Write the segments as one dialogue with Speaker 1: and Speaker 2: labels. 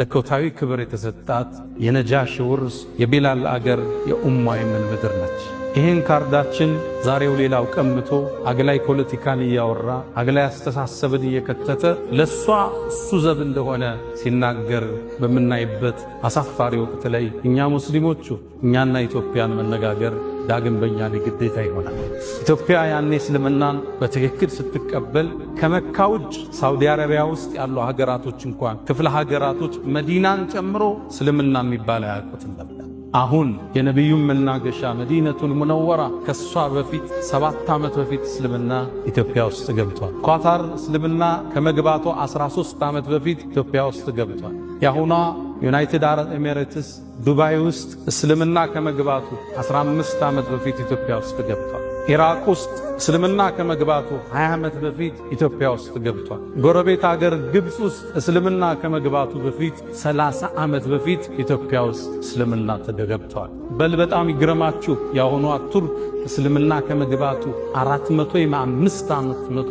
Speaker 1: መለኮታዊ ክብር የተሰጣት የነጃሽ ውርስ የቢላል አገር የኡማ የመን ምድር ነች። ይህን ካርዳችን ዛሬው ሌላው ቀምቶ አግላይ ፖለቲካን እያወራ አግላይ አስተሳሰብን እየከተተ ለሷ እሱ ዘብ እንደሆነ ሲናገር በምናይበት አሳፋሪ ወቅት ላይ እኛ ሙስሊሞቹ እኛና ኢትዮጵያን መነጋገር ዳግም በእኛ ላይ ግዴታ ይሆናል። ኢትዮጵያ ያኔ እስልምናን በትክክል ስትቀበል ከመካ ውጭ ሳውዲ አረቢያ ውስጥ ያሉ ሀገራቶች እንኳን ክፍለ ሀገራቶች መዲናን ጨምሮ እስልምና የሚባል አያውቁትም ነበር። አሁን የነቢዩን መናገሻ መዲነቱል ሙነወራ ከሷ በፊት 7 ዓመት በፊት እስልምና ኢትዮጵያ ውስጥ ገብቷል። ኳታር እስልምና ከመግባቷ 13 ዓመት በፊት ኢትዮጵያ ውስጥ ገብቷል። ያሁኗ ዩናይትድ አረብ ኤሚሬትስ ዱባይ ውስጥ እስልምና ከመግባቱ 15 ዓመት በፊት ኢትዮጵያ ውስጥ ገብቷል። ኢራቅ ውስጥ እስልምና ከመግባቱ 20 ዓመት በፊት ኢትዮጵያ ውስጥ ገብቷል። ጎረቤት ሀገር ግብፅ ውስጥ እስልምና ከመግባቱ በፊት 30 ዓመት በፊት ኢትዮጵያ ውስጥ እስልምና ተገብቷል። በል በጣም ይግረማችሁ ያሁኗ ቱርክ እስልምና ከመግባቱ 405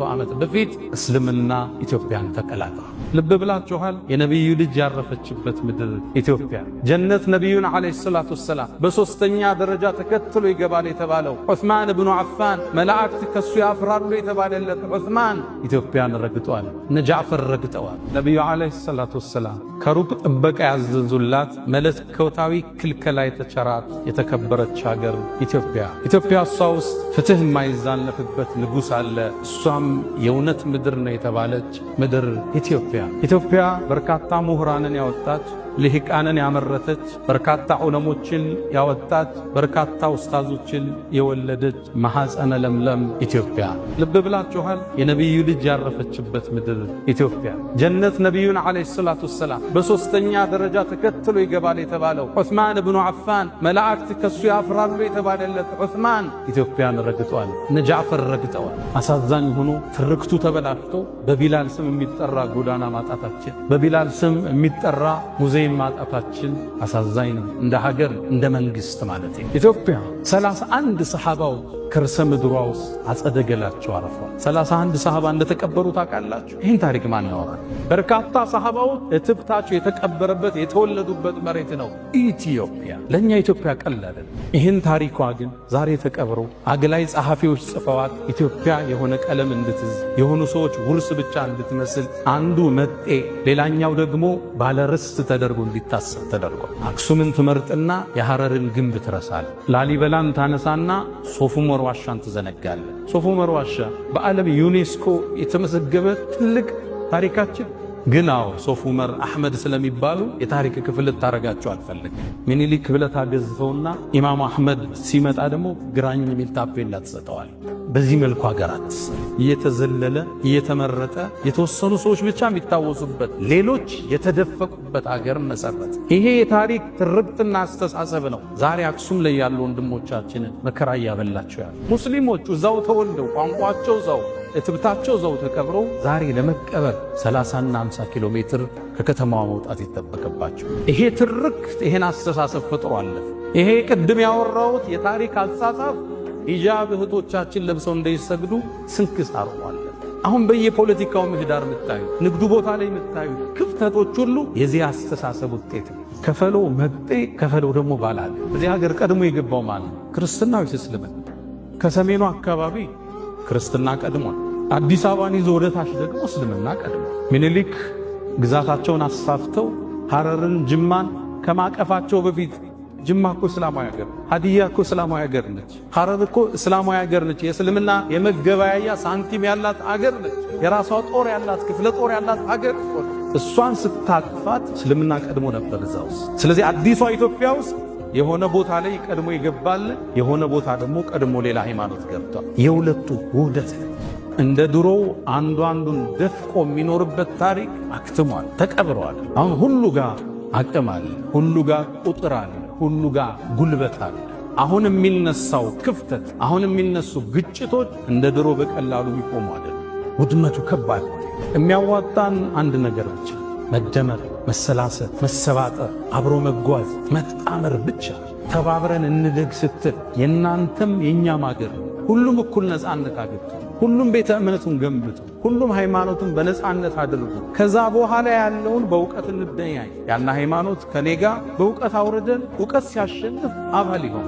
Speaker 1: ዓመት በፊት እስልምና ኢትዮጵያን ተቀላቅሏል። ልብ ብላችኋል? የነቢዩ ልጅ ያረፈችበት ምድር ኢትዮጵያ ጀነት ነቢዩን ዓለይሂ ሰላቱ ወሰላም በሶስተኛ ደረጃ ተከትሎ ይገባል የተባለው ዑስማን ብኑ አፋን መላእክት ከሱ ያፍራሉ የተባለለት ዑስማን ኢትዮጵያን ረግጧል። እነ ጃዕፈር ረግጠዋል። ነቢዩ ዓለይሂ ሰላቱ ወሰላም ከሩቅ ጥበቃ ያዘዙላት መለኮታዊ ክልከላ የተቸራት የተከበረች ሀገር ኢትዮጵያ። ኢትዮጵያ እሷ ውስጥ ፍትህ የማይዛነፍበት ንጉሥ አለ። እሷም የእውነት ምድር ነው የተባለች ምድር ኢትዮጵያ። ኢትዮጵያ በርካታ ምሁራንን ያወጣች ልሂቃንን ያመረተች በርካታ ዑለሞችን ያወጣች በርካታ ኡስታዞችን የወለደች ማኅፀነ ለምለም ኢትዮጵያ። ልብ ብላችኋል? የነቢዩ ልጅ ያረፈችበት ምድር ኢትዮጵያ ጀነት ነቢዩን ዓለይሂ ሰላቱ ወሰላም በሶስተኛ ደረጃ ተከትሎ ይገባል የተባለው ዑስማን ብኑ አፋን መላእክት ከሱ ያፍራሉ የተባለለት ዑስማን ኢትዮጵያን ረግጧል። እነ ጃዕፈር ረግጠዋል። አሳዛኝ ሆኖ ትርክቱ ተበላሽቶ በቢላል ስም የሚጠራ ጎዳና ማጣታችን፣ በቢላል ስም የሚጠራ ሙዚየም ማጣታችን አሳዛኝ ነው። እንደ ሀገር እንደ መንግስት ማለት ነው። ኢትዮጵያ 31 ሰሃባው ከርሰ ምድሯ ውስጥ አጸደ ገላቸው አረፈዋል። 31 ሰሃባ እንደተቀበሩ ታውቃላችሁ? ይህን ታሪክ ማን ያወራል? በርካታ ሰሃባዎች እትብታቸው የተቀበረበት የተወለዱበት መሬት ነው ኢትዮጵያ። ለእኛ ኢትዮጵያ ቀላል። ይህን ታሪኳ ግን ዛሬ ተቀብሮ አግላይ ጸሐፊዎች ጽፈዋት ኢትዮጵያ የሆነ ቀለም እንድትዝ የሆኑ ሰዎች ውርስ ብቻ እንድትመስል አንዱ መጤ ሌላኛው ደግሞ ባለርስት ተደርጎ እንዲታሰብ ተደርጓል። አክሱምን ትመርጥና የሐረርን ግንብ ትረሳል። ላሊበላን ታነሳና ሶፍ ዑመር ዋሻን ትዘነጋለ። ሶፍ ዑመር ዋሻ በዓለም ዩኔስኮ የተመዘገበ ትልቅ ታሪካችን ግን ሶፍ ዑመር አሕመድ ስለሚባሉ የታሪክ ክፍል ታረጋቸው አልፈልግ። ሚኒሊክ ብለህ ታገዝፈውና ኢማም አሕመድ ሲመጣ ደግሞ ግራኝ የሚል ታፔላ ትሰጠዋል። በዚህ መልኩ ሀገራት እየተዘለለ እየተመረጠ የተወሰኑ ሰዎች ብቻ የሚታወሱበት ሌሎች የተደፈቁበት ሀገር መሰረት። ይሄ የታሪክ ትርክትና አስተሳሰብ ነው ዛሬ አክሱም ላይ ያሉ ወንድሞቻችንን መከራ እያበላቸው ያሉ። ሙስሊሞቹ እዛው ተወልደው ቋንቋቸው እዛው እትብታቸው እዛው ተቀብረው ዛሬ ለመቀበር 30 እና 50 ኪሎ ሜትር ከከተማዋ መውጣት ይጠበቅባቸው። ይሄ ትርክት ይሄን አስተሳሰብ ፈጥሮ አለፈ። ይሄ ቅድም ያወራሁት የታሪክ አስተሳሰብ ሂጃብ እህቶቻችን ለብሰው እንዳይሰግዱ ስንክሳር ሆኗል። አሁን በየፖለቲካው ምህዳር የምታዩ ንግዱ ቦታ ላይ የምታዩ ክፍተቶች ሁሉ የዚህ አስተሳሰብ ውጤት ነው። ከፈሎ መጤ ከፈሎ ደግሞ ባላል። በዚህ ሀገር ቀድሞ የገባው ማለት ክርስትና ወይስ እስልምና? ከሰሜኑ አካባቢ ክርስትና ቀድሟል። አዲስ አበባን ይዞ ወደ ታች ደግሞ እስልምና ቀድሟል። ሚኒሊክ ግዛታቸውን አስፋፍተው ሐረርን ጅማን ከማቀፋቸው በፊት ጅማ እኮ እስላማዊ ሀገር፣ ሀዲያ እኮ እስላማዊ ሀገር ነች። ሐረር እኮ እስላማዊ ሀገር ነች። የእስልምና የመገበያያ ሳንቲም ያላት ሀገር ነች። የራሷ ጦር ያላት ክፍለ ጦር ያላት ሀገር እሷን ስታቅፋት እስልምና ቀድሞ ነበር እዛ ውስጥ። ስለዚህ አዲሷ ኢትዮጵያ ውስጥ የሆነ ቦታ ላይ ቀድሞ ይገባል፣ የሆነ ቦታ ደግሞ ቀድሞ ሌላ ሃይማኖት ገብቷል። የሁለቱ ውህደት እንደ ድሮው አንዱ አንዱን ደፍቆ የሚኖርበት ታሪክ አክትሟል፣ ተቀብረዋል። አሁን ሁሉ ጋር አቅም አለ፣ ሁሉ ጋር ቁጥር አለ፣ ሁሉ ጋር ጉልበት አለ። አሁን የሚነሳው ክፍተት፣ አሁን የሚነሱ ግጭቶች እንደ ድሮ በቀላሉ የሚቆሙ አይደለም። ውድመቱ ከባድ። የሚያዋጣን አንድ ነገር ብቻ መደመር፣ መሰላሰት፣ መሰባጠር፣ አብሮ መጓዝ፣ መጣመር ብቻ። ተባብረን እንደግ ስትል የእናንተም የእኛም አገር ሁሉም እኩል ነፃነት አግኝቶ ሁሉም ቤተ እምነቱን ገንብቶ ሁሉም ሃይማኖቱን በነጻነት አድርጎ ከዛ በኋላ ያለውን በእውቀት እንደያይ ያና ሃይማኖት ከኔ ጋር በእውቀት አውርደን እውቀት ሲያሸንፍ አባል ይሆን